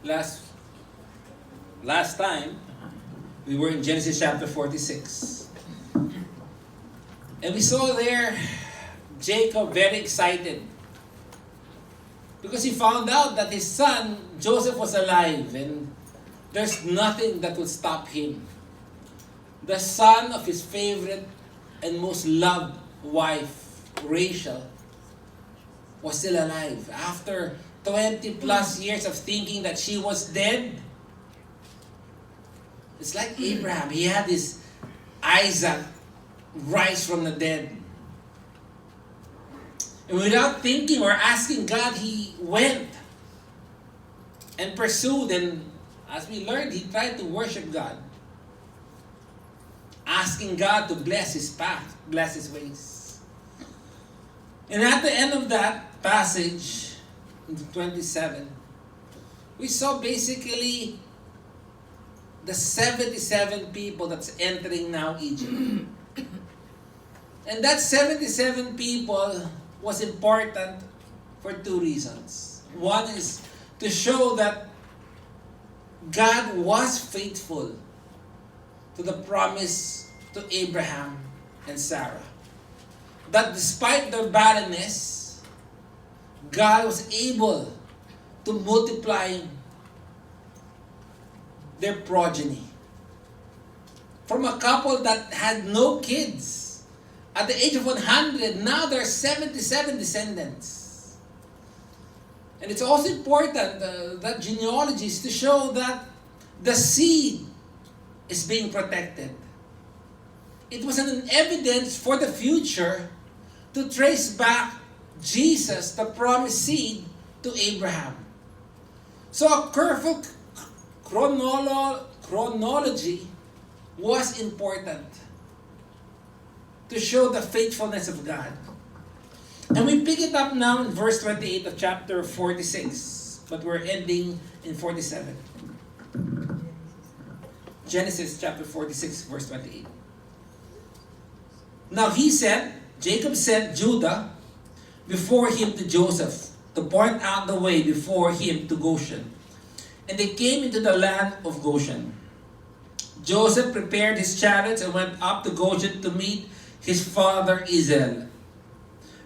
Last time, we were in Genesis chapter 46. And we saw there Jacob very excited because he found out that his son Joseph was alive and there's nothing that would stop him. The son of his favorite and most loved wife, Rachel, was still alive. After 20 plus years of thinking that she was dead, it's like Abraham. He had his Isaac rise from the dead. And without thinking or asking God, he went and pursued. And as we learned, he tried to worship God, asking God to bless his path, bless his ways. And at the end of that passage, in 27, we saw basically the 77 people that's entering now Egypt. And that 77 people was important for two reasons. One is to show that God was faithful to the promise to Abraham and Sarah. That despite their barrenness, God was able to multiply their progeny. From a couple that had no kids, at the age of 100, now there are 77 descendants. And it's also important, that genealogies, to show that the seed is being protected. It was an evidence for the future to trace back Jesus, the promised seed, to Abraham. So a careful chronology was important to show the faithfulness of God. And we pick it up now in verse 28 of chapter 46, but we're ending in 47. Genesis chapter 46, verse 28. Now Jacob sent Judah before him to Joseph to point out the way before him to Goshen. And they came into the land of Goshen. Joseph prepared his chariots and went up to Goshen to meet his father Israel.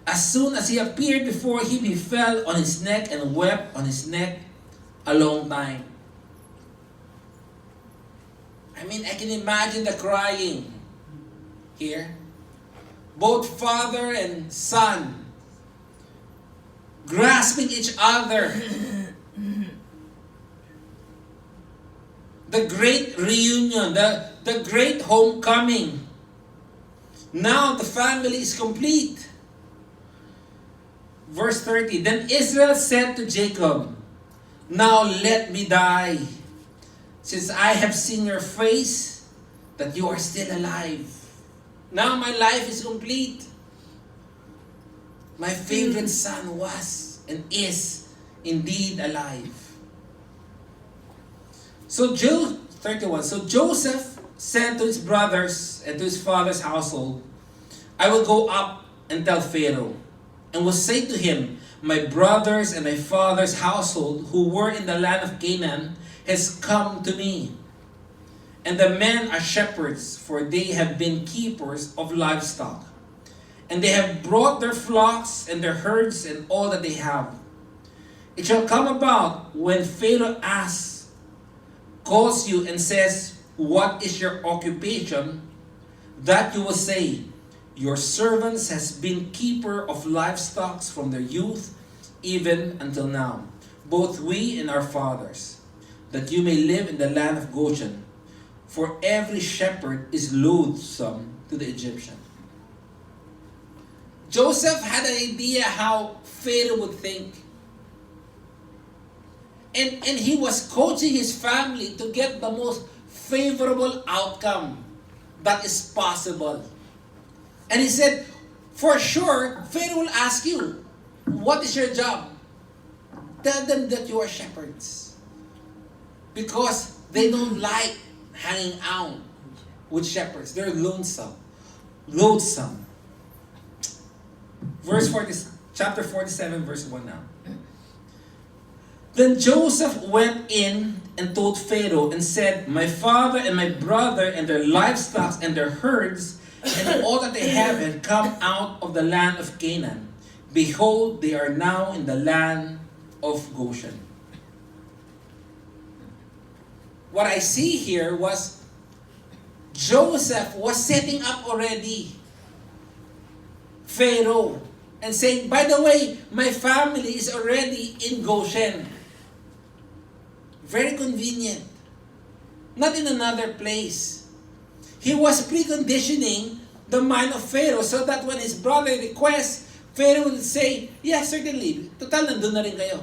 As soon as he appeared before him, he fell on his neck and wept on his neck a long time. I can imagine the crying here. Both father and son grasping each other. The great reunion, the great homecoming. Now the family is complete. Verse 30, Then Israel said to Jacob, Now let me die, since I have seen your face, that you are still alive. Now my life is complete. My favorite son was and is indeed alive. So 31. So Joseph said to his brothers and to his father's household, I will go up and tell Pharaoh, and will say to him, My brothers and my father's household who were in the land of Canaan has come to me. And the men are shepherds, for they have been keepers of livestock. And they have brought their flocks and their herds and all that they have. It shall come about when Pharaoh calls you and says, What is your occupation? That you will say, Your servants has been keeper of livestock from their youth, even until now, both we and our fathers, that you may live in the land of Goshen. For every shepherd is loathsome to the Egyptian. Joseph had an idea how Pharaoh would think. And he was coaching his family to get the most favorable outcome that is possible. And he said, for sure, Pharaoh will ask you, what is your job? Tell them that you are shepherds. Because they don't like hanging out with shepherds. They're lonesome. Chapter 47, verse 1 now. Then Joseph went in and told Pharaoh and said, my father and my brother and their livestock and their herds and all that they have had come out of the land of Canaan. Behold, they are now in the land of Goshen. What I see here was Joseph was setting up already Pharaoh and saying, by the way, my family is already in Goshen. Very convenient. Not in another place. He was preconditioning the mind of Pharaoh so that when his brother requests, Pharaoh would say, yes, certainly. Total, nandun na rin kayo.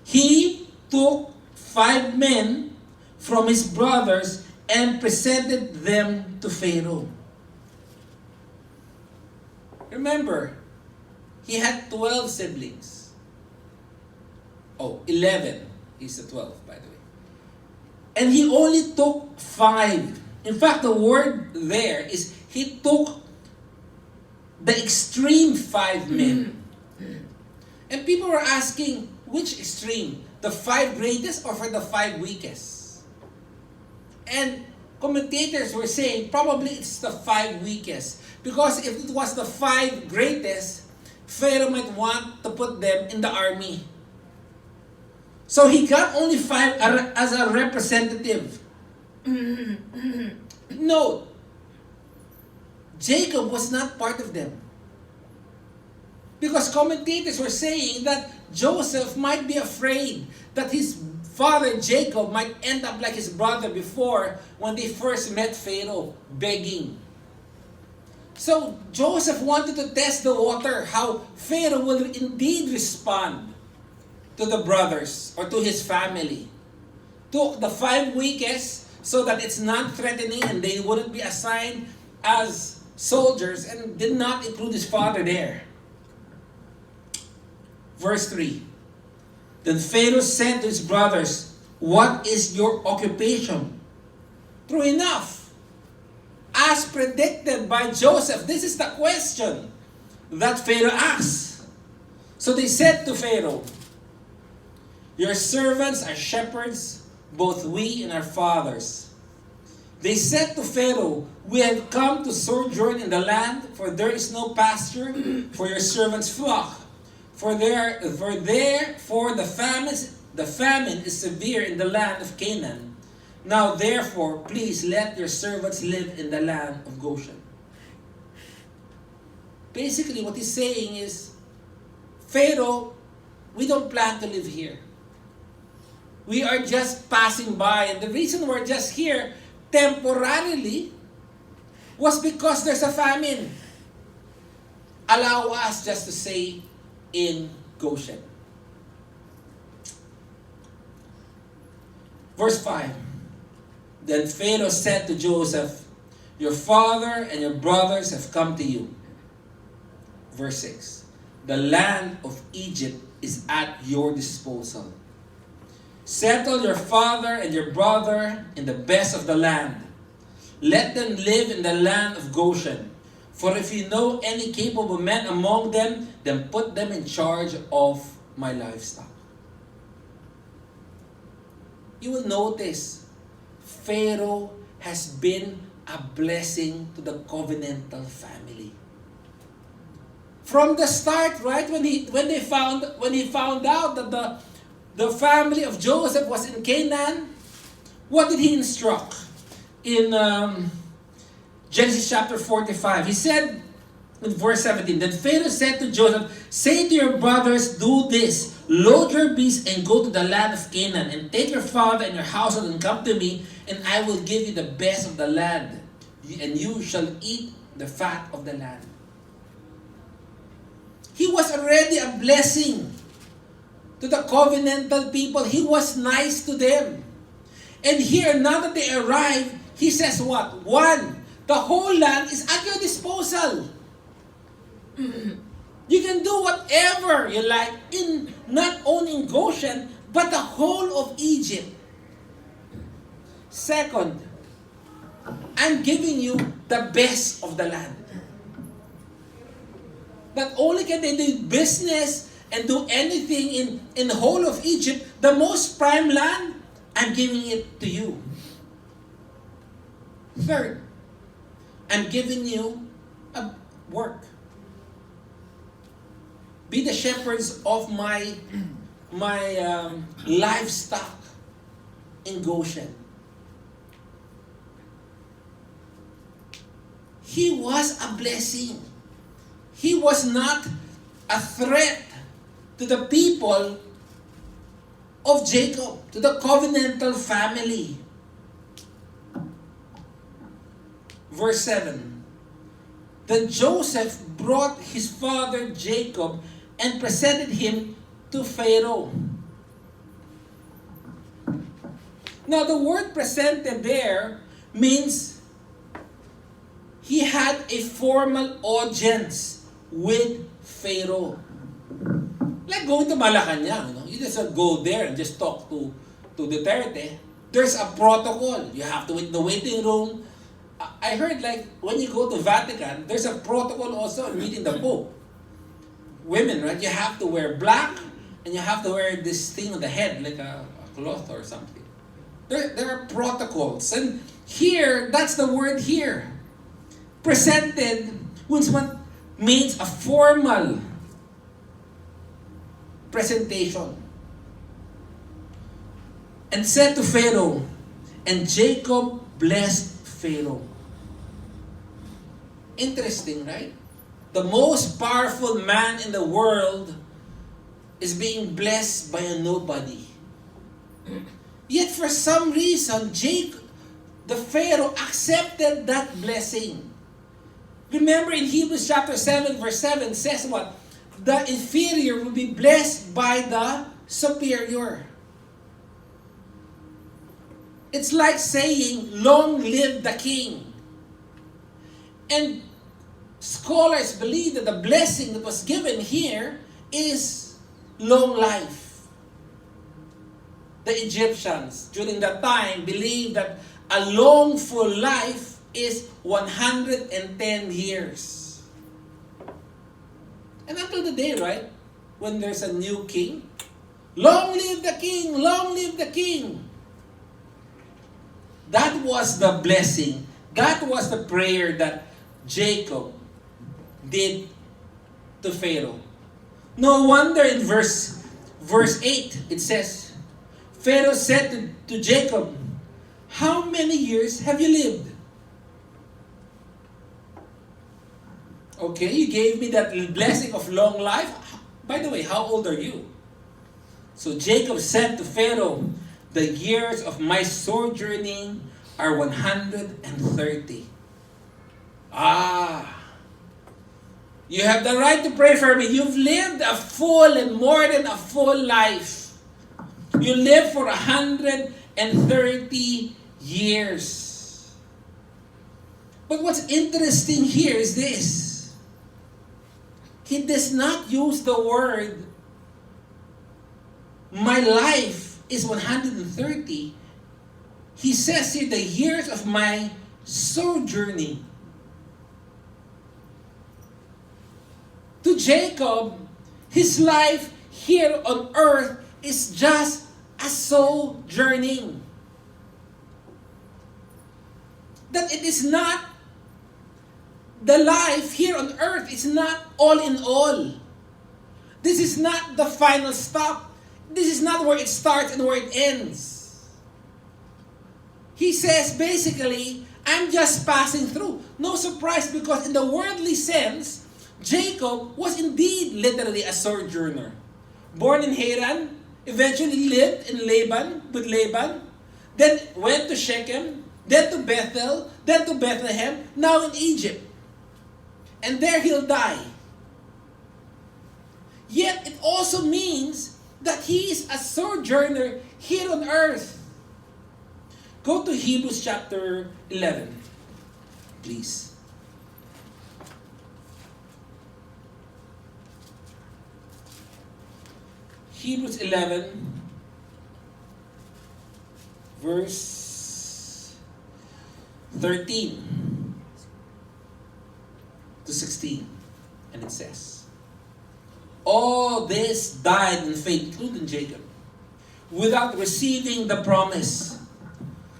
He took 5 men from his brothers and presented them to Pharaoh. Remember, he had 12 siblings. 11. He's the 12, by the way. And he only took 5. In fact, the word there is he took the extreme 5 men. And people were asking, which extreme? The 5 greatest or for the 5 weakest? And commentators were saying probably it's the 5 weakest. Because if it was the 5 greatest, Pharaoh might want to put them in the army. So he got only 5 as a representative. Note, Jacob was not part of them. Because commentators were saying that Joseph might be afraid that his father Jacob might end up like his brother before when they first met Pharaoh, begging. So Joseph wanted to test the water, how Pharaoh will indeed respond to the brothers or to his family. Took the 5 weakest so that it's non-threatening and they wouldn't be assigned as soldiers and did not include his father there. Verse 3. Then Pharaoh said to his brothers, what is your occupation? True enough. As predicted by Joseph, this is the question that Pharaoh asked. So they said to Pharaoh, your servants are shepherds, both we and our fathers. They said to Pharaoh, we have come to sojourn in the land, for there is no pasture for your servants' flock. For the famine is severe in the land of Canaan. Now therefore, please let your servants live in the land of Goshen. Basically what he's saying is, Pharaoh, we don't plan to live here. We are just passing by. And the reason we're just here temporarily was because there's a famine. Allow us just to stay in Goshen. Verse 5. Then Pharaoh said to Joseph, your father and your brothers have come to you. Verse 6. The land of Egypt is at your disposal. Settle your father and your brother in the best of the land. Let them live in the land of Goshen. For if you know any capable men among them, then put them in charge of my livestock. You will notice, Pharaoh has been a blessing to the covenantal family. From the start, right, when he found out that the family of Joseph was in Canaan, what did he instruct? In Genesis chapter 45, he said in verse 17, then Pharaoh said to Joseph, say to your brothers, do this, load your beasts and go to the land of Canaan, and take your father and your household and come to me, and I will give you the best of the land, and you shall eat the fat of the land. He was already a blessing to the covenantal people. He was nice to them. And here, now that they arrive, he says what? 1, the whole land is at your disposal. You can do whatever you like, in not only in Goshen, but the whole of Egypt. 2nd, I'm giving you the best of the land. Not only can they do business and do anything in the whole of Egypt, the most prime land, I'm giving it to you. Third, I'm giving you a work. Be the shepherds of my livestock in Goshen. He was a blessing. He was not a threat to the people of Jacob, to the covenantal family. Verse 7. Then Joseph brought his father Jacob and presented him to Pharaoh. Now the word presented there means he had a formal audience with Pharaoh. Like going to Malacanang, you just go there and just talk to Duterte. There's a protocol. You have to wait in the waiting room. I heard like when you go to Vatican, there's a protocol also in meeting the Pope. Women, right? You have to wear black and you have to wear this thing on the head, like a cloth or something. There are protocols. And here, that's the word here. Presented means a formal presentation. And said to Pharaoh, and Jacob blessed Pharaoh. Interesting, right? The most powerful man in the world is being blessed by a nobody. Yet for some reason, the Pharaoh accepted that blessing. Remember in Hebrews chapter 7 verse 7 says what? The inferior will be blessed by the superior. It's like saying, long live the king. And scholars believe that the blessing that was given here is long life. The Egyptians during that time believed that a long full life is 110 years. And until the day, right, when there's a new king, long live the king, long live the king. That was the blessing. That was the prayer that Jacob did to Pharaoh. No wonder in verse 8 it says, Pharaoh said to Jacob, how many years have you lived? Okay, you gave me that blessing of long life. By the way, how old are you? So Jacob said to Pharaoh, the years of my sojourning are 130. You have the right to pray for me. You've lived a full and more than a full life. You lived for 130 years. But what's interesting here is this. He does not use the word, my life is 130. He says here, the years of my sojourning. To Jacob, his life here on earth is just a sojourning. That it is not, the life here on earth is not all in all. This is not the final stop. This is not where it starts and where it ends. He says basically, I'm just passing through. No surprise, because in the worldly sense, Jacob was indeed literally a sojourner. Born in Haran, eventually lived in with Laban, then went to Shechem, then to Bethel, then to Bethlehem, now in Egypt. And there he'll die. Yet it also means that he is a sojourner here on earth. Go to Hebrews chapter 11, please. Hebrews 11, verse 13 to 16. And it says, all this died in faith, including Jacob, without receiving the promise.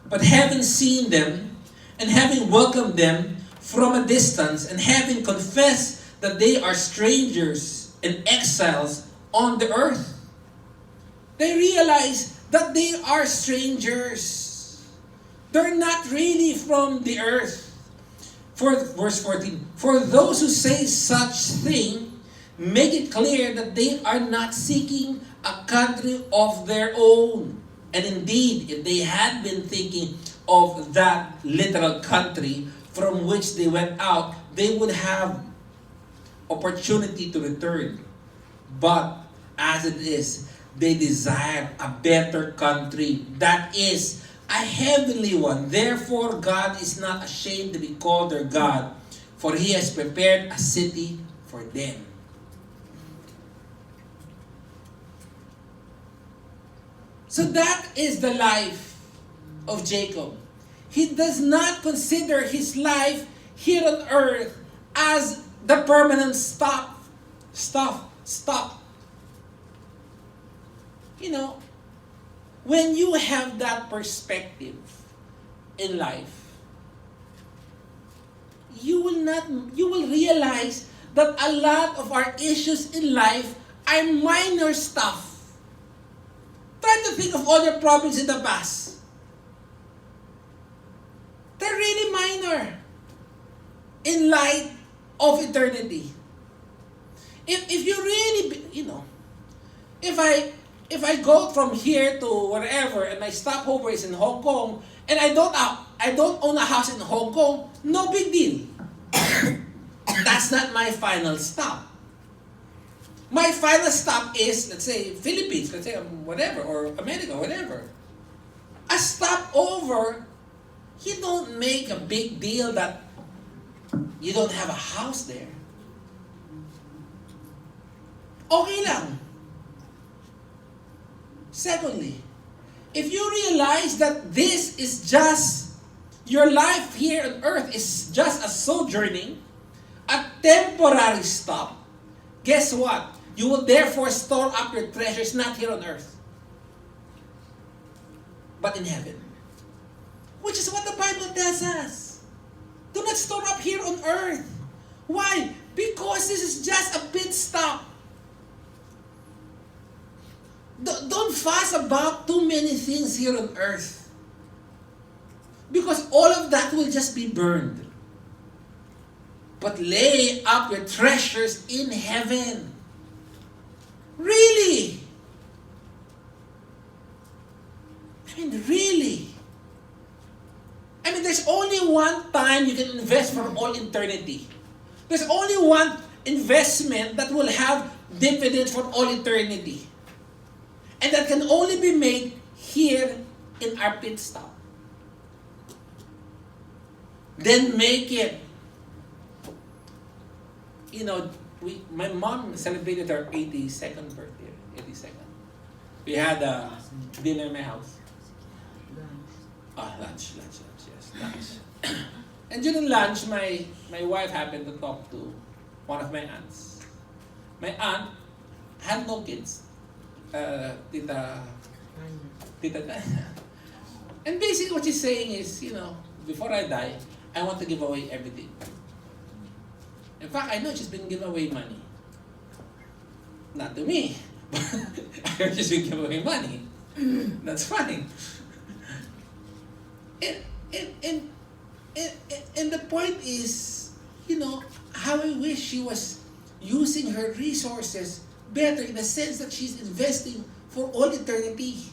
But having seen them, and having welcomed them from a distance, and having confessed that they are strangers and exiles on the earth, they realize that they are strangers. They're not really from the earth. For verse 14, for those who say such thing, make it clear that they are not seeking a country of their own. And indeed, if they had been thinking of that literal country from which they went out, they would have opportunity to return. But as it is, they desire a better country, that is, a heavenly one. Therefore, God is not ashamed to be called their God, for He has prepared a city for them. So that is the life of Jacob. He does not consider his life here on earth as the permanent stop. You know, when you have that perspective in life, you will realize that a lot of our issues in life are minor stuff. Try to think of all your problems in the past. They're really minor in light of eternity. If you really, if I go from here to wherever and my stopover is in Hong Kong and I don't own a house in Hong Kong, no big deal. That's not my final stop. My final stop is, let's say, Philippines, let's say whatever, or America, whatever. A stopover, you don't make a big deal that you don't have a house there. Okay lang. Secondly, if you realize that this is just, your life here on earth is just a sojourning, a temporary stop, guess what? You will therefore store up your treasures not here on earth, but in heaven. Which is what the Bible tells us. Do not store up here on earth. Why? Because this is just a pit stop. Don't fuss about too many things here on earth. Because all of that will just be burned. But lay up your treasures in heaven. Really? Really? There's only one time you can invest for all eternity. There's only one investment that will have dividends for all eternity. And that can only be made here in our pit stop. Then make it. My mom celebrated her 82nd birthday. 82nd. We had a dinner in my house. Lunch, yes, lunch. And during lunch, my wife happened to talk to one of my aunts. My aunt had no kids. Tita Tanya. And basically what she's saying is, before I die, I want to give away everything. In fact, I know she's been giving away money. Not to me, but I heard she's been giving away money. That's fine. And the point is, how I wish she was using her resources better in the sense that she's investing for all eternity.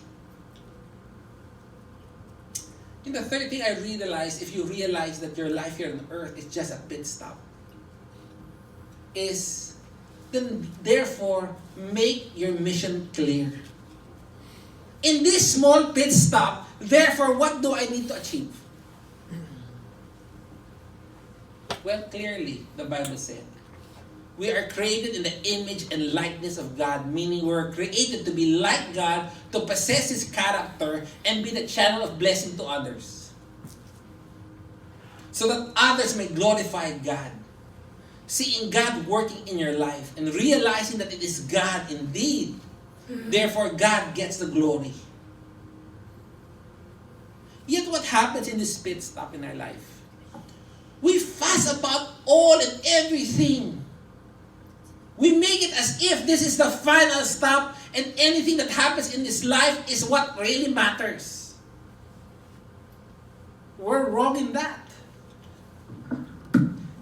And the third thing I realized, if you realize that your life here on earth is just a pit stop, is then therefore make your mission clear. In this small pit stop, therefore, what do I need to achieve? Well, clearly, the Bible said, we are created in the image and likeness of God, meaning we're created to be like God, to possess His character, and be the channel of blessing to others. So that others may glorify God. seeing God working in your life and realizing that it is God indeed. Therefore, God gets the glory. Yet what happens in this pit stop in our life? We fuss about all and everything. We make it as if this is the final stop and anything that happens in this life is what really matters. We're wrong in that.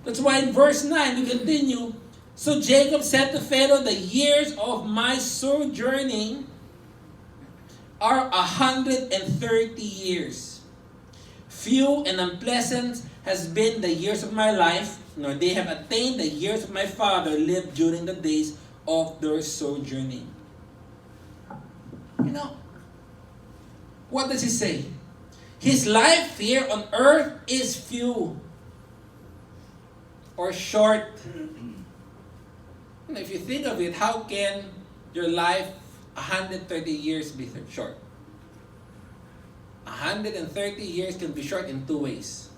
That's why in verse 9 we continue. So Jacob said to Pharaoh, the years of my sojourning are 130 years. Few and unpleasant has been the years of my life, nor they have attained the years of my father lived during the days of their sojourning. You know, what does he say? His life here on earth is few or short. If you think of it, how can your life 130 years be short? 130 years can be short in two ways.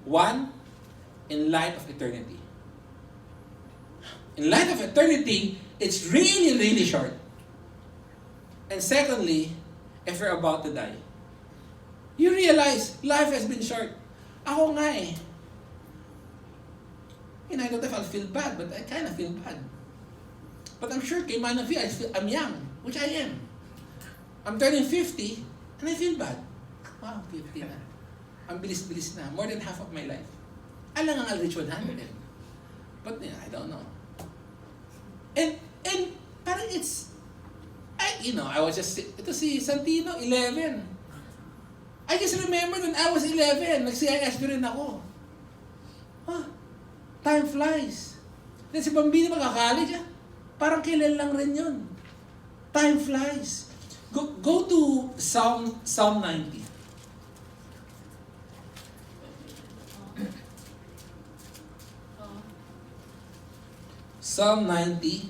One, in light of eternity. In light of eternity, it's really, really short. And secondly, if you're about to die, you realize life has been short. Ako nga eh. And I don't know if I'll feel bad, but I kind of feel bad. But I'm sure kay man of you, I'm young, which I am. I'm turning 50, and I feel bad. Wow, 50 na. Ang bilis-bilis na. More than half of my life. Alang ang I'll reach 100. But yeah, I don't know. And parang it's, I was just, ito si Santino, 11. I just remember when I was 11, nag-CISB rin ako. Time flies. Then si Bambino magka-college, parang kailan lang rin yun. Time flies. Go to Psalm 90. Psalm 90.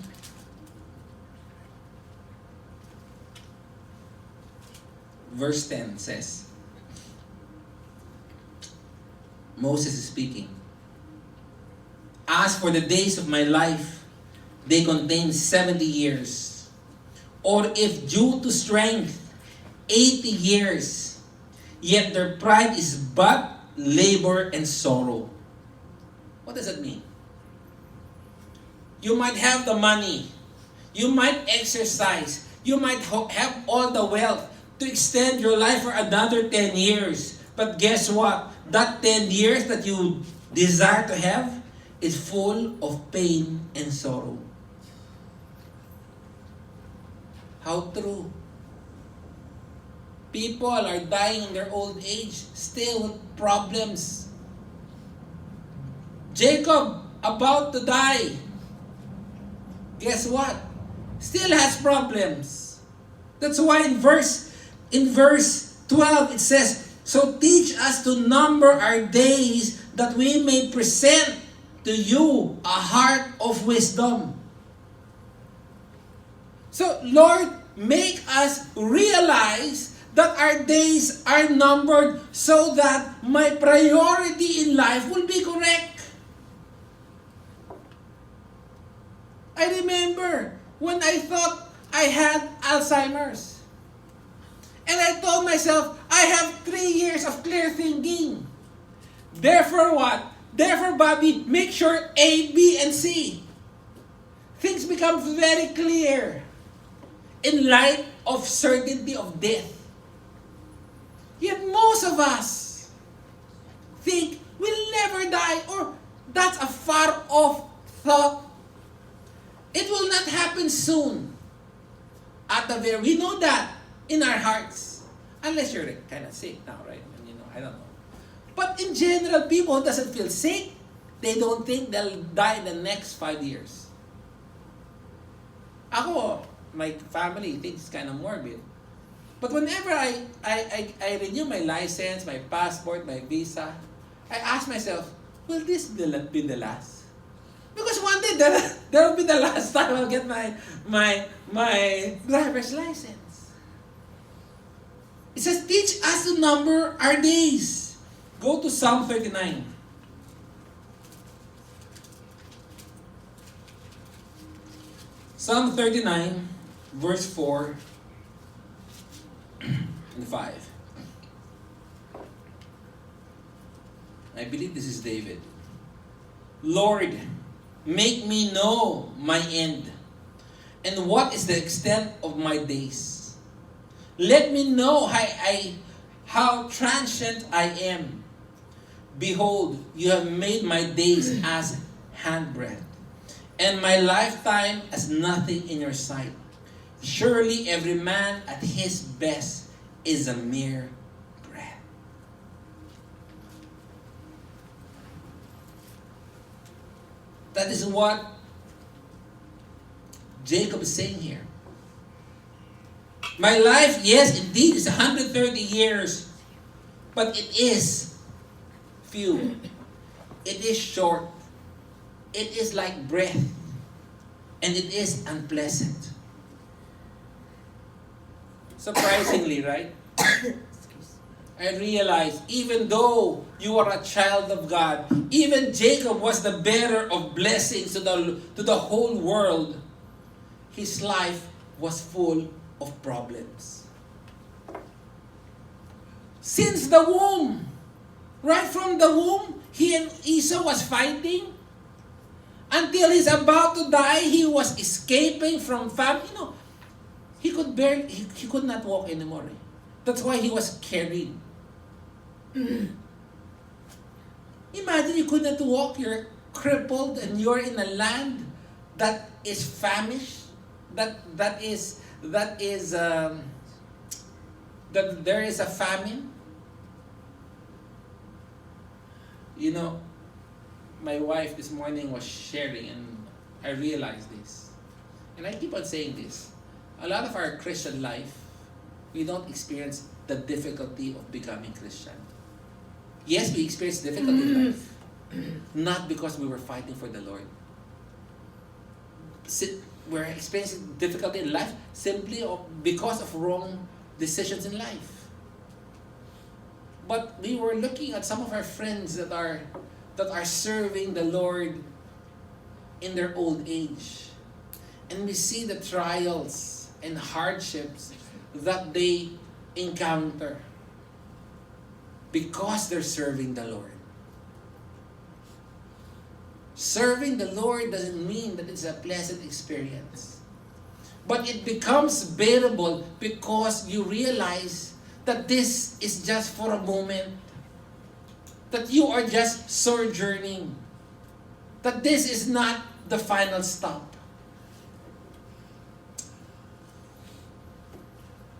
Verse 10 says, Moses is speaking. As for the days of my life, they contain 70 years. Or if due to strength, 80 years. Yet their pride is but labor and sorrow. What does that mean? You might have the money. You might exercise. You might have all the wealth to extend your life for another 10 years. But guess what? That 10 years that you desire to have is full of pain and sorrow. How true. People are dying in their old age, still with problems. Jacob, about to die. Guess what? Still has problems. That's why in verse 12 it says, so teach us to number our days that we may present to you a heart of wisdom. So, Lord, make us realize that our days are numbered so that my priority in life will be correct. I remember when I thought I had Alzheimer's. And I told myself, I have 3 years of clear thinking. Therefore what? Therefore, Bobby, make sure A, B, and C. Things become very clear in light of certainty of death. Yet most of us think we'll never die, or that's a far off thought. It will not happen soon. We know that in our hearts. Unless you're kind of sick now, right? I don't know. But in general, people who doesn't feel sick, they don't think they'll die in the next 5 years. Ako, my family thinks it's kind of morbid. But whenever I renew my license, my passport, my visa, I ask myself, will this be the last? Because one day that will be the last time I'll get my driver's license. It says, teach us to number our days. Go to Psalm 39. Psalm 39, verse 4 and 5. I believe this is David. Lord, make me know my end, and what is the extent of my days. Let me know how transient I am. Behold, you have made my days as handbreadth, and my lifetime as nothing in your sight. Surely every man at his best is a mere breath. That is what Jacob is saying here. My life, yes, indeed, is 130 years, but it is few. It is short. It is like breath, and it is unpleasant. Surprisingly, right? I realized even though you are a child of God, even Jacob was the bearer of blessings to the whole world, his life was full of problems. Since the womb, right from the womb, he and Esau was fighting. Until he's about to die, he was escaping from famine. He could not walk anymore. That's why he was carried. Imagine you could not walk, you're crippled, and you're in a land that is famished, that there is a famine. My wife this morning was sharing, and I realized this. And I keep on saying this. A lot of our Christian life, we don't experience the difficulty of becoming Christian. Yes, we experience difficulty in life. Not because we were fighting for the Lord. We're experiencing difficulty in life simply because of wrong decisions in life. But we were looking at some of our friends that are serving the Lord in their old age. And we see the trials and hardships that they encounter because they're serving the Lord. Serving the Lord doesn't mean that it's a pleasant experience. But it becomes bearable because you realize that this is just for a moment. That you are just sojourning. That this is not the final stop.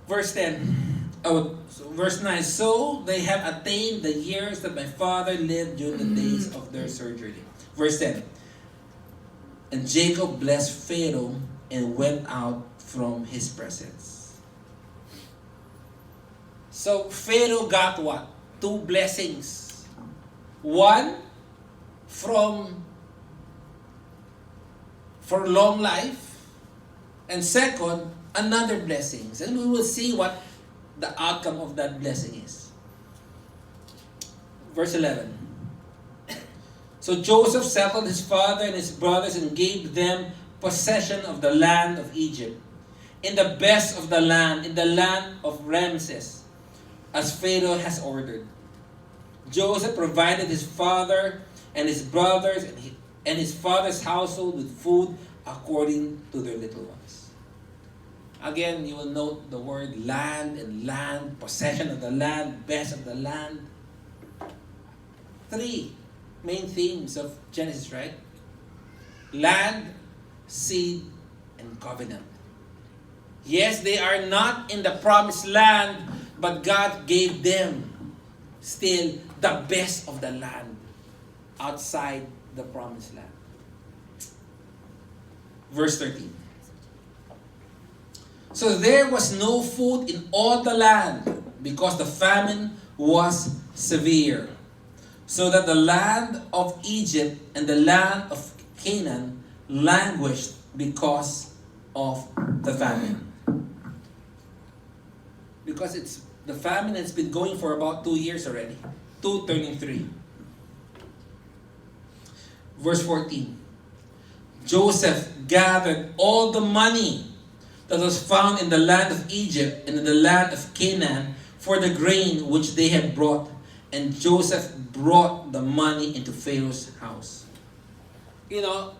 Verse 9. So they have attained the years that my father lived during the days of their sojourning. Verse 10. And Jacob blessed Pharaoh and went out from his presence. So Pharaoh got what? 2 blessings. One, for long life. And second, another blessing. And we will see what the outcome of that blessing is. Verse 11. So Joseph settled his father and his brothers and gave them possession of the land of Egypt, in the best of the land, in the land of Ramses, as Pharaoh has ordered. Joseph provided his father and his brothers and his father's household with food according to their little ones. Again, you will note the word land and land, possession of the land, best of the land. 3 main themes of Genesis, right? Land, seed, and covenant. Yes, they are not in the promised land, but God gave them still the best of the land outside the promised land. Verse 13. So there was no food in all the land because the famine was severe. So that the land of Egypt and the land of Canaan languished because of the famine. Because the famine has been going for about 2 years already. 2 turning 3. Verse 14. Joseph gathered all the money that was found in the land of Egypt and in the land of Canaan for the grain which they had brought. And Joseph brought the money into Pharaoh's house. You know,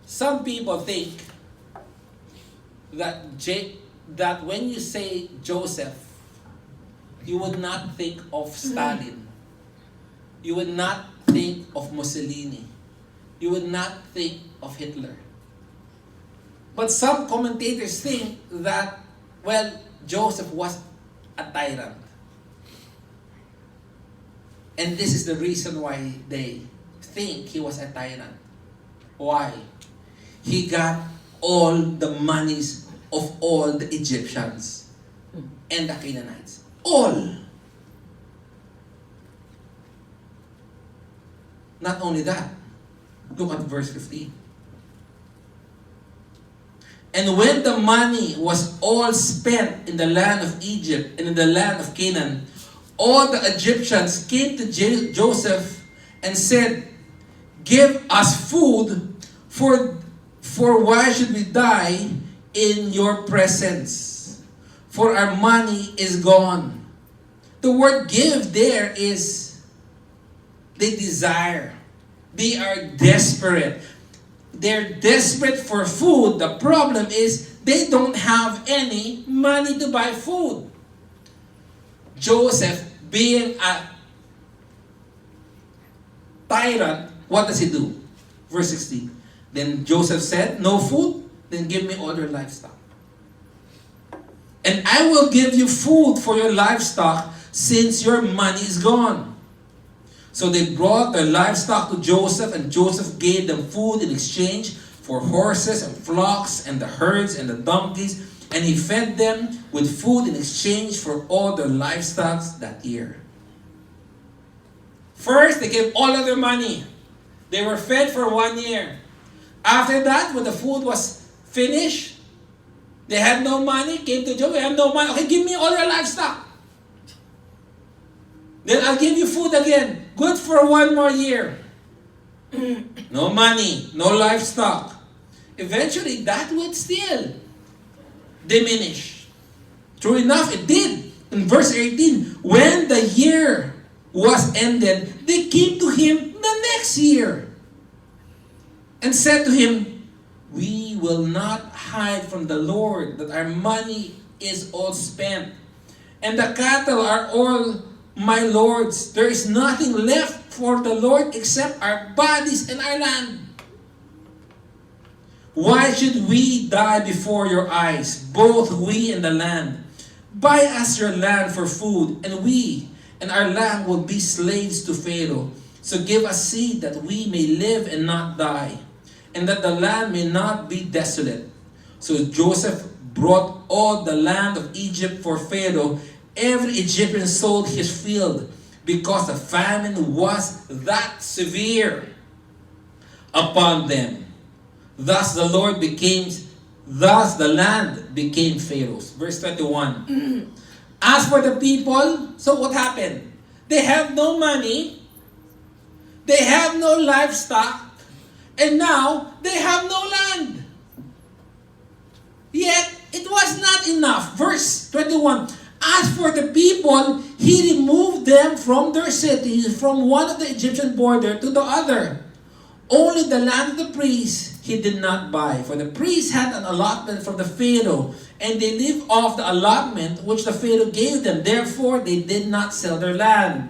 some people think that that when you say Joseph, you would not think of Stalin. You would not think of Mussolini. You would not think of Hitler. But some commentators think that, well, Joseph was a tyrant. And this is the reason why they think he was a tyrant. Why? He got all the monies of all the Egyptians and the Canaanites. All. Not only that, look at verse 15. And when the money was all spent in the land of Egypt and in the land of Canaan, all the Egyptians came to Joseph and said, "Give us food, for why should we die in your presence? For our money is gone." The word "give" there is they desire. They are desperate. They're desperate for food. The problem is they don't have any money to buy food. Joseph, being a tyrant, what does he do? Verse 16. Then Joseph said, "No food? Then give me all your livestock. And I will give you food for your livestock since your money is gone." So they brought their livestock to Joseph, and Joseph gave them food in exchange for horses and flocks and the herds and the donkeys, and he fed them with food in exchange for all their livestock that year. First, they gave all of their money. They were fed for 1 year. After that, when the food was finished, they had no money, came to Joseph, "We have no money. Okay, give me all your livestock. Then I'll give you food again. Good for 1 more year." No money, no livestock. Eventually, that would still diminish. True enough, it did. In verse 18, when the year was ended, they came to him the next year and said to him, "We will not hide from the Lord that our money is all spent, and the cattle are all my Lord's. There is nothing left for the Lord except our bodies and our land. Why should we die before your eyes, both we and the land? Buy us your land for food, and we and our land will be slaves to Pharaoh. So give us seed that we may live and not die, and that the land may not be desolate." So Joseph brought all the land of Egypt for Pharaoh. Every Egyptian sold his field because the famine was that severe upon them. Thus the land became Pharaoh's. Verse 21. As for the people, so what happened? They have no money, they have no livestock, and now they have no land. Yet it was not enough. Verse 21. As for the people, he removed them from their cities, from one of the Egyptian border to the other. Only the land of the priests he did not buy, for the priests had an allotment from the Pharaoh, and they lived off the allotment which the Pharaoh gave them. Therefore, they did not sell their land.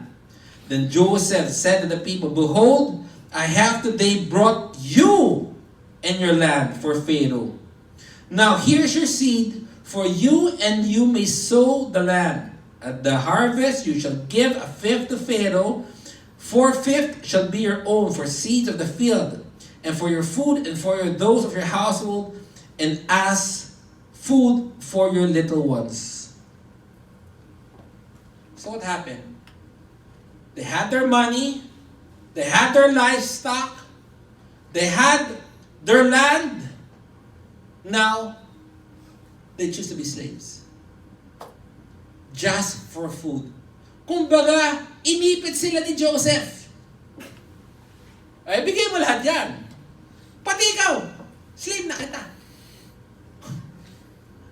Then Joseph said to the people, "Behold, I have today brought you and your land for Pharaoh. Now here's your seed for you, and you may sow the land. At the harvest you shall give a fifth to Pharaoh. 4/5 shall be your own for seeds of the field, and for your food, and for those of your household, and as food for your little ones." So what happened? They had their money, they had their livestock, they had their land. Now, they choose to be slaves. Just for food. Kumbaga, inipit sila ni Joseph. Ay, bigay mo lahat yan. Pati ikaw, slave na kita.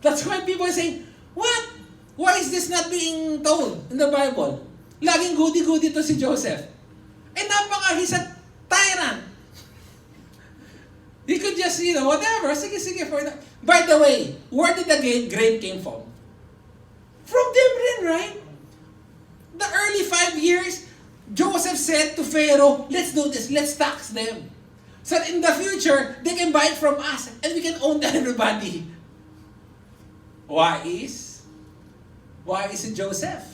That's why people say, what? Why is this not being told in the Bible? Laging goody-goody to si Joseph. Eh he's a tyrant. He could just, whatever, sige, for that. By the way, where did the grain came from? From them rin, right? The early 5 years, Joseph said to Pharaoh, let's do this, let's tax them. So that in the future, they can buy it from us and we can own everybody. Why is it Joseph?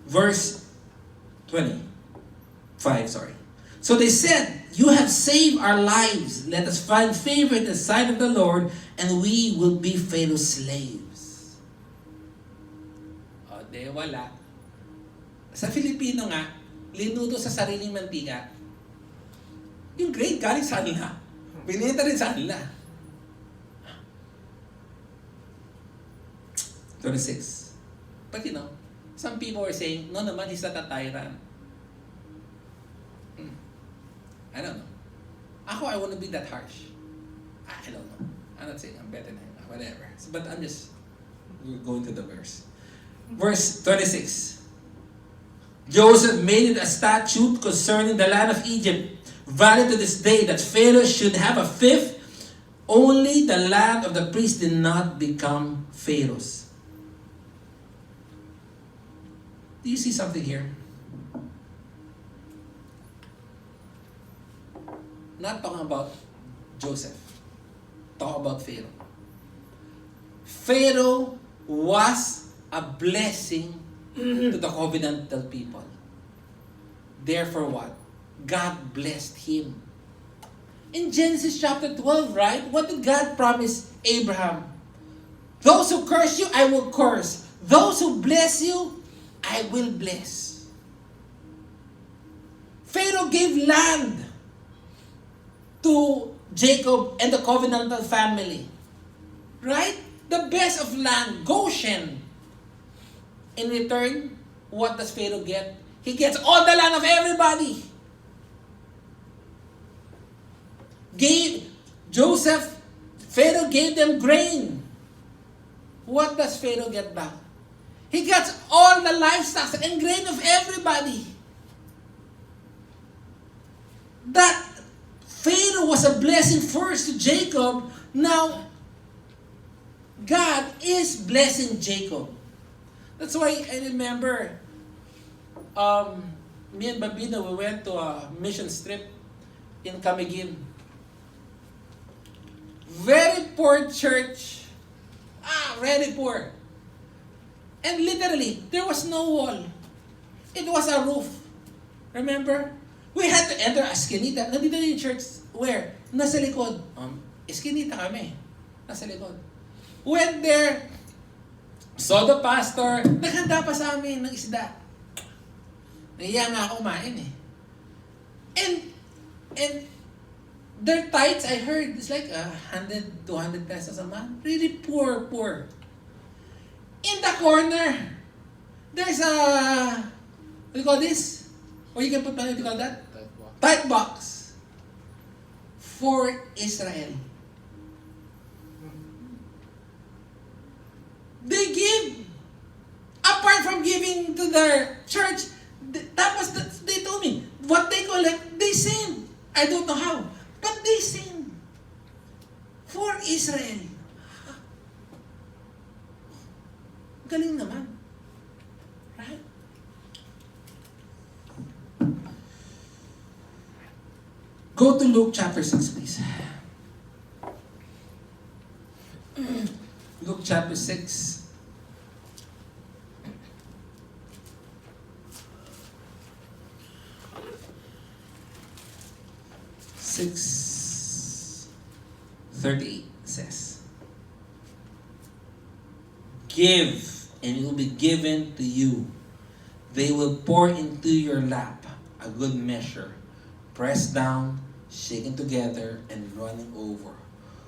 Verse 25, sorry. So they said, you have saved our lives. Let us find favor in the sight of the Lord, and we will be Pharaoh's slaves. O, de wala. Sa Filipino nga, linuto sa sariling mantika. Yung grain galing sa kanila. Binenta rin sa kanila. 26. But some people are saying, no naman, he's not a tyrant. I don't know. I want to be that harsh. I don't know. I'm not saying I'm better than him. Whatever. But I'm just going to the verse. Verse 26. Joseph made it a statute concerning the land of Egypt, valid to this day, that Pharaoh should have a fifth. Only the land of the priests did not become Pharaoh's. Do you see something here? Not talking about Joseph. Talk about Pharaoh. Pharaoh was a blessing to the covenantal people. Therefore what? God blessed him. In Genesis chapter 12, right? What did God promise Abraham? Those who curse you, I will curse. Those who bless you, I will bless. Pharaoh gave land to Jacob and the covenantal family. Right? The best of land, Goshen. In return, what does Pharaoh get? He gets all the land of everybody. Pharaoh gave them grain. What does Pharaoh get back? He gets all the livestock and grain of everybody. That Pharaoh was a blessing first to Jacob. Now, God is blessing Jacob. That's why I remember, me and Babino, we went to a mission trip in Camiguin. Very poor church. Very poor. And literally, there was no wall. It was a roof. Remember? We had to enter a eskinita. Nandito yung church. Where? Nasa likod. Eskinita kami. Nasa likod. Went there. Saw the pastor. Naghanda pa sa amin ng isda. Nahiya nga ako kumain eh. And their tithes, I heard, it's like 100, 200 pesos a month. Really poor. In the corner, there's a, what do you call this? Or you can put, what do you call that? Tithe box. For Israel. They give. Apart from giving to their church, they told me, what they collect, they send. I don't know how, but they send. For Israel. Galing naman. Right? Go to Luke chapter 6, please. Luke chapter 6. Six 38 says, give, and it will be given to you. They will pour into your lap a good measure, pressed down, shaken together, and running over.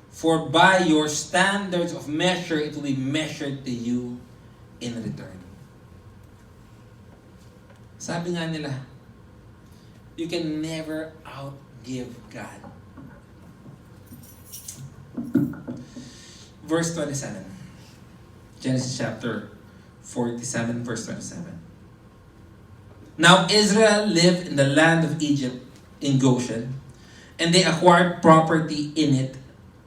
For by your standards of measure, it will be measured to you in return. Sabi nga nila, you can never outgive God. Verse 27. Genesis chapter 47, verse 27. Now Israel lived in the land of Egypt in Goshen, and they acquired property in it,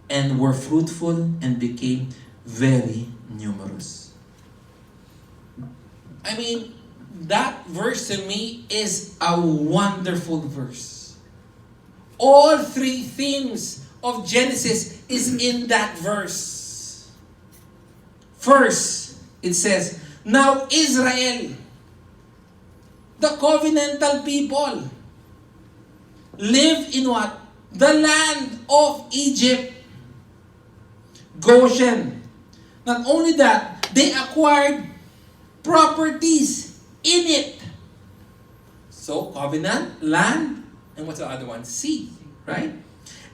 and were fruitful and became very numerous. I mean, that verse to me is a wonderful verse. All three themes of Genesis is in that verse. First, it says, now Israel, the covenantal people, live in what? The land of Egypt. Goshen. Not only that, they acquired properties in it. So, covenant, land, and what's the other one? Sea, right?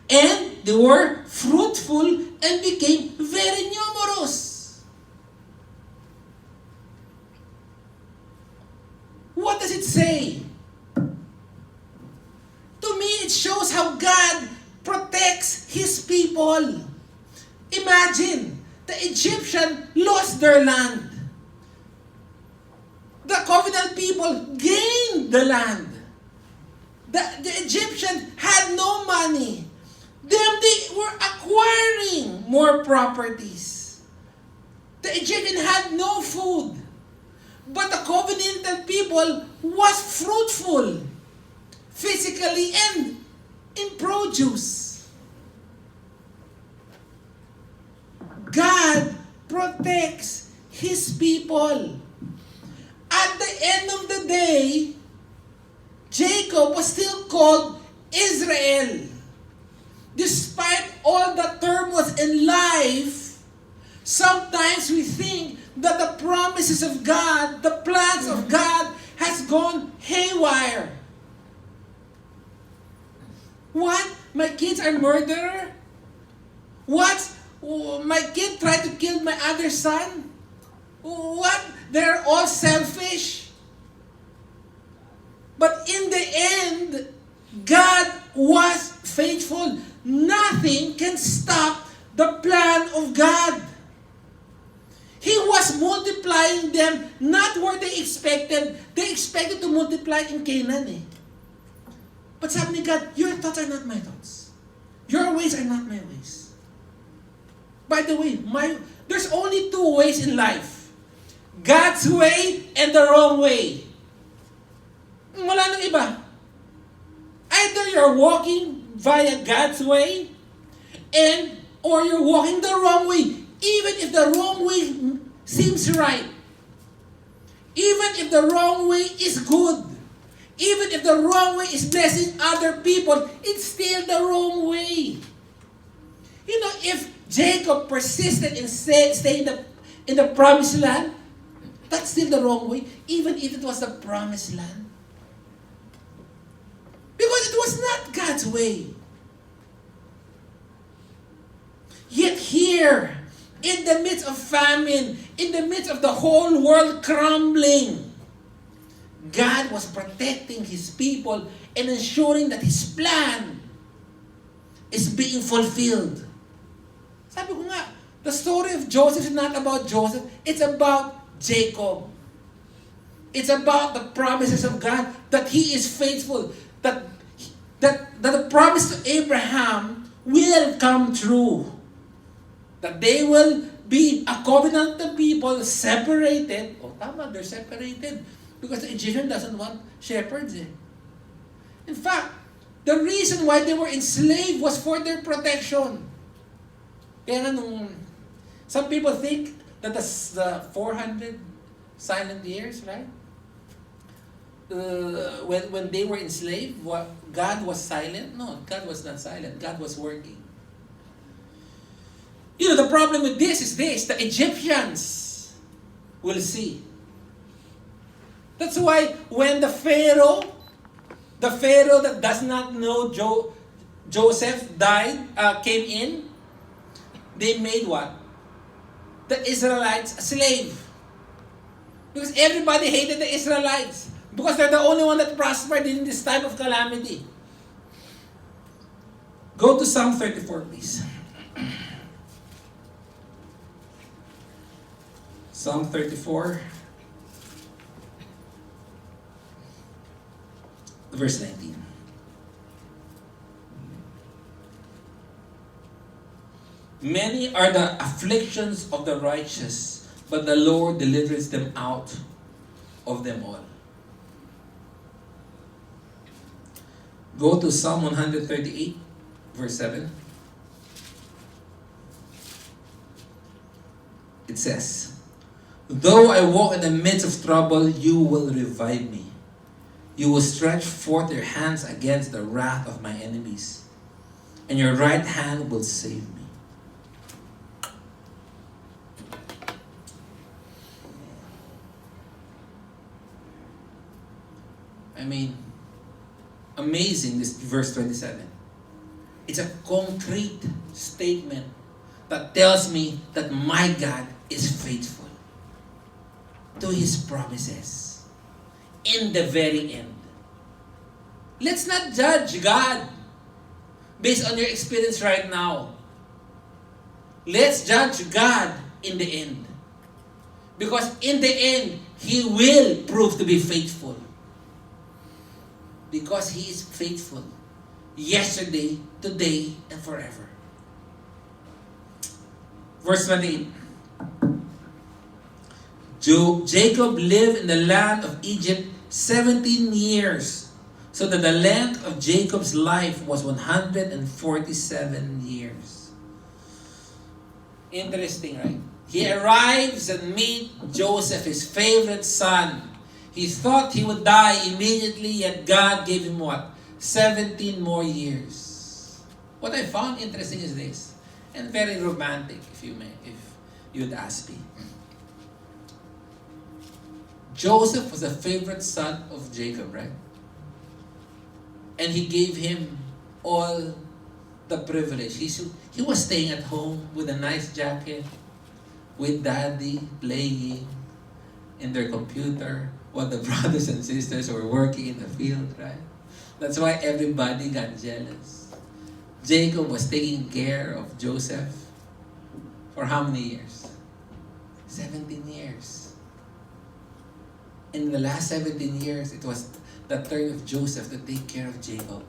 And they were fruitful and became very numerous. What does it say? To me, it shows how God protects His people. Imagine, the Egyptian lost their land. The covenant people gained the land. The Egyptian had no money. They were acquiring more properties. The Egyptian had no food. But the covenantal people was fruitful, physically and in produce. God protects His people. At the end of the day, Jacob was still called Israel. Despite all the turmoil in life, sometimes we think that the promises of God, the plans of God, has gone haywire. What? My kids are murderer? What? My kid tried to kill my other son? What? They're all selfish. But in the end, God was faithful. Nothing can stop the plan of God. He was multiplying them not where they expected. They expected to multiply in Canaan. But sabi ni God, your thoughts are not my thoughts. Your ways are not my ways. By the way, there's only two ways in life. God's way and the wrong way. Wala nang iba. Either you're walking via God's way or you're walking the wrong way. Even if the wrong way seems right. Even if the wrong way is good. Even if the wrong way is blessing other people, it's still the wrong way. You know, if Jacob persisted in staying in the promised land, that's still the wrong way, even if it was the promised land. Because it was not God's way. Yet here, in the midst of famine, in the midst of the whole world crumbling, God was protecting His people and ensuring that His plan is being fulfilled. Sabi ko nga, the story of Joseph is not about Joseph, it's about Jacob. It's about the promises of God, that He is faithful, that the promise to Abraham will come true. That they will be a covenant of people separated. Oh, tama, they're separated. Because the Egyptian doesn't want shepherds. In fact, the reason why they were enslaved was for their protection. Kaya some people think that the 400 silent years, right? When they were enslaved, God was silent? No, God was not silent. God was working. You know, the problem with this is this. The Egyptians will see. That's why when the Pharaoh that does not know Joseph came in, they made what? The Israelites a slave. Because everybody hated the Israelites. Because they're the only one that prospered in this time of calamity. Go to Psalm 34, please. Psalm 34, verse 19. Many are the afflictions of the righteous, but the Lord delivers them out of them all. Go to Psalm 138, verse 7. It says, though I walk in the midst of trouble, you will revive me. You will stretch forth your hands against the wrath of my enemies, and your right hand will save me. I mean, amazing, this verse 27. It's a concrete statement that tells me that my God is faithful to His promises in the very end. Let's not judge God based on your experience right now. Let's judge God in the end. Because in the end, He will prove to be faithful. Because He is faithful yesterday, today, and forever. Verse 28. Jacob lived in the land of Egypt 17 years, so that the length of Jacob's life was 147 years. Interesting, right? He arrives and meets Joseph, his favorite son. He thought he would die immediately, yet God gave him what? 17 more years. What I found interesting is this, and very romantic, if you'd ask me. Joseph was a favorite son of Jacob, right? And he gave him all the privilege. He was staying at home with a nice jacket, with daddy playing in their computer, while the brothers and sisters were working in the field, right? That's why everybody got jealous. Jacob was taking care of Joseph for how many years? 17 years. In the last 17 years, it was the turn of Joseph to take care of Jacob.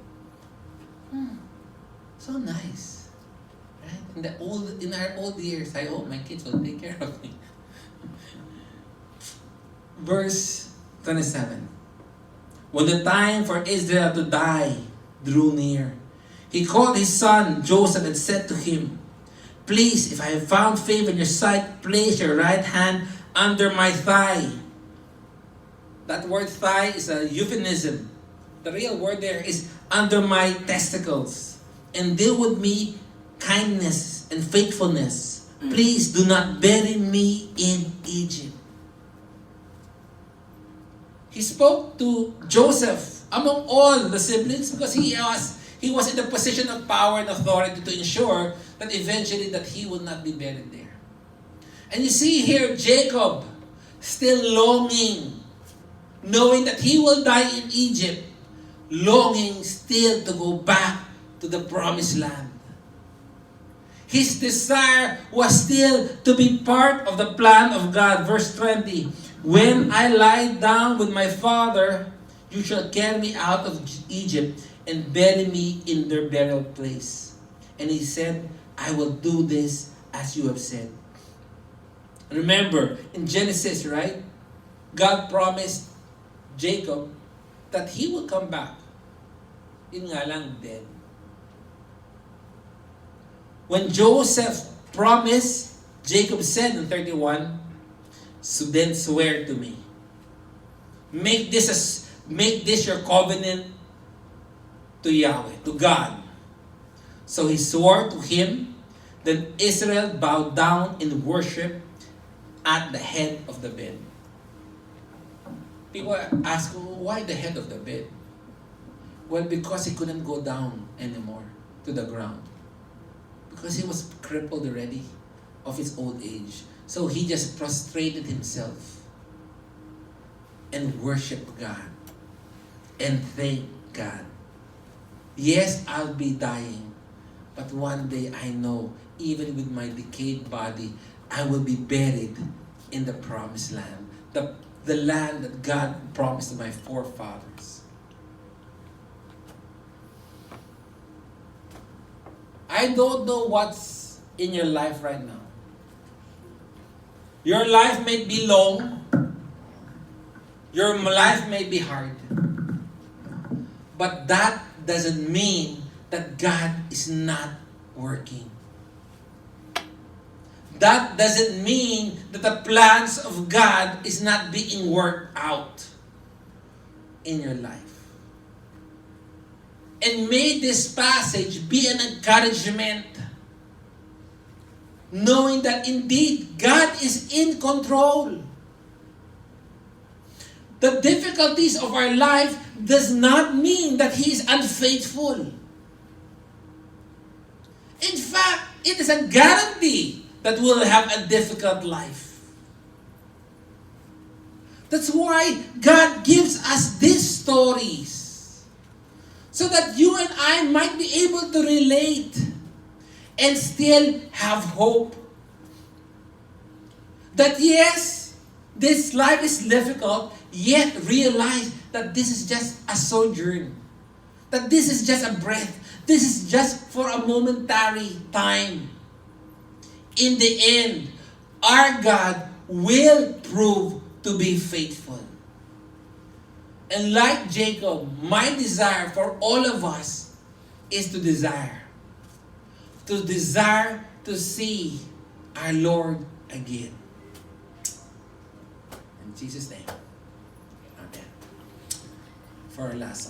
So nice. Right? In our old years, I hope my kids will take care of me. Verse 27. When the time for Israel to die drew near, he called his son Joseph and said to him, please, if I have found favor in your sight, place your right hand under my thigh. That word thigh is a euphemism. The real word there is under my testicles. And deal with me kindness and faithfulness. Please do not bury me in Egypt. He spoke to Joseph among all the siblings because he was in the position of power and authority to ensure that eventually that he would not be buried there. And you see here Jacob still longing, knowing that he will die in Egypt, longing still to go back to the promised land. His desire was still to be part of the plan of God. Verse 20, when I lie down with my father, you shall carry me out of Egypt and bury me in their burial place. And he said, I will do this as you have said. Remember, in Genesis, right? God promised Jacob that he will come back. Yun nga lang, dead. When Joseph promised, Jacob said in 31, so then swear to me. Make this your covenant to Yahweh, to God. So he swore to him. Then Israel bowed down in worship at the head of the bed. People ask, why the head of the bed? Well, because he couldn't go down anymore to the ground. Because he was crippled already of his old age. So he just prostrated himself and worshiped God. and thank God. Yes, I'll be dying, but one day I know, even with my decayed body, I will be buried in the promised land. The land that God promised to my forefathers. I don't know what's in your life right now. Your life may be long. Your life may be hard. But that doesn't mean that God is not working. That doesn't mean that the plans of God is not being worked out in your life. And may this passage be an encouragement, knowing that indeed God is in control. The difficulties of our life does not mean that He is unfaithful. In fact, it is a guarantee that we'll have a difficult life. That's why God gives us these stories, so that you and I might be able to relate and still have hope. That yes, this life is difficult, yet realize that this is just a sojourn. That this is just a breath. This is just for a momentary time. In the end, our God will prove to be faithful. And like Jacob, my desire for all of us is to desire to see our Lord again. In Jesus' name, amen. For our last